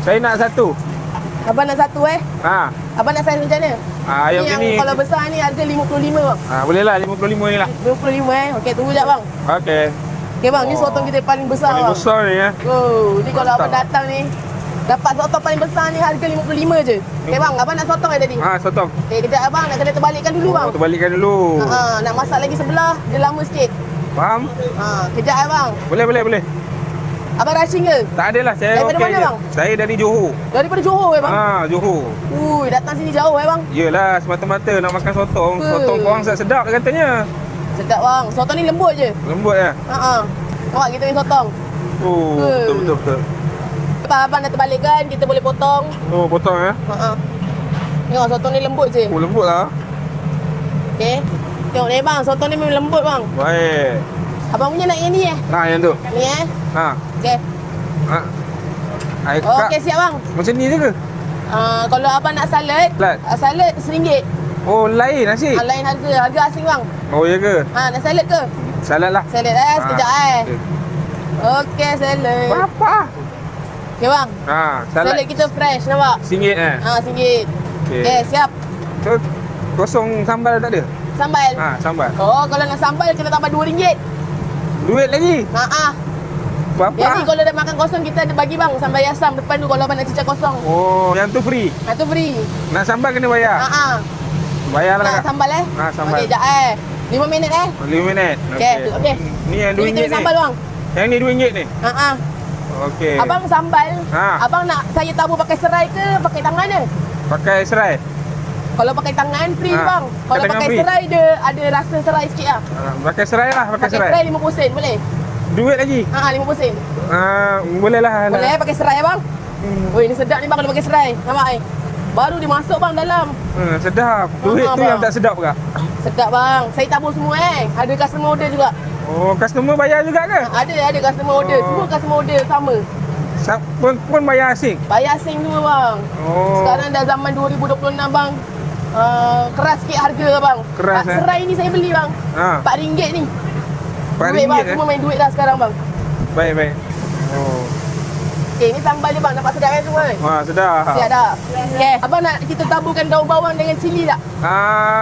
Saya nak satu. Abang nak satu Ha. Abang nak saiz macam mana? Ayam Ni yang ni. kalau besar ni harga 55 bang. Boleh lah 55 ni lah. 55 Okey, tunggu jap bang. Okey. Okey bang, ni sotong kita paling besar Paling bang. besar ni ya. Oh, ni kalau Mantap. abang datang ni dapat sotong paling besar ni harga 55 je. Okey bang, abang nak sotong tadi? Sotong. Okey, kejap abang nak kena terbalikkan dulu bang. Terbalikkan dulu. Nak masak lagi sebelah, dia lama sikit. Faham? Kejap bang. Boleh. Abang rushing ke? Tak adalah, saya Daripada okey mana, je. bang? Saya dari Johor. Daripada Johor bang? Johor. Ui, datang sini jauh bang. Yelah, semata-mata nak makan sotong. Ke? Sotong korang sedap katanya. Sedap bang. Sotong ni lembut je. Lembut ya? Nampak kita ni sotong. Ke? Betul. Lepas abang dah terbalikkan, kita boleh potong. Potong ya? Tengok sotong ni lembut je. Lembut lah. Okey. Tengok ni bang, sotong ni memang lembut bang. Baik. Abang punya nak yang ni Nah, yang tu. Ni Okey. Okey, siap bang. Macam ni je ke? Kalau abang nak salad, salad RM1. Lain nasi. Lain harga asing bang. Ya ke? Nak salad ke? Salad lah. Salad sekejap Okey, salad. Berapa? Okey bang. Salad kita fresh, nampak? RM1 RM1. Okey, siap. So, kosong sambal tak ada? Sambal. Sambal. Kalau nak sambal kena tambah RM2. Duit lagi? Berapa? Jadi kalau dah makan kosong kita ada bagi bang sambal asam depan tu kalau abang nak cicak kosong. Yang tu free? Tu free. Nak sambal kena bayar? Bayar lah. Nak sambal sambal. Okey, sekejap 5 minit 5 minit. Okey. Ni yang RM2 ni. Sambal bang. Yang ni RM2 ni? Okey. Abang sambal, abang nak saya tabur pakai serai ke pakai tangan je? Pakai serai. Kalau pakai tangan free bang. Kalau pakai serai dia ada rasa serai sikit lah. Pakai serai lah, pakai serai. Pakai serai 50 sen boleh? Duit lagi? 50 sen. Boleh lah. Boleh pakai serai bang? Woi, ni sedap ni bang kalau pakai serai. Nampak baru dia masuk bang dalam. Sedap. Duit tu bang. yang tak sedap ke? Sedap bang. Saya tabur semua Ada customer order juga. Customer bayar juga ke? Ada customer order. Semua customer order sama. Pun bayar asing? Bayar asing semua bang. Sekarang dah zaman 2026 bang. Keras sikit harga bang. Keras serai ni saya beli bang. RM4 ni. Duit bang, semua main duit dah sekarang bang. Baik. Okey, ni sambal je bang. Nampak sedap semua sedap. Siap dah. Okey, abang nak kita taburkan daun bawang dengan cili tak?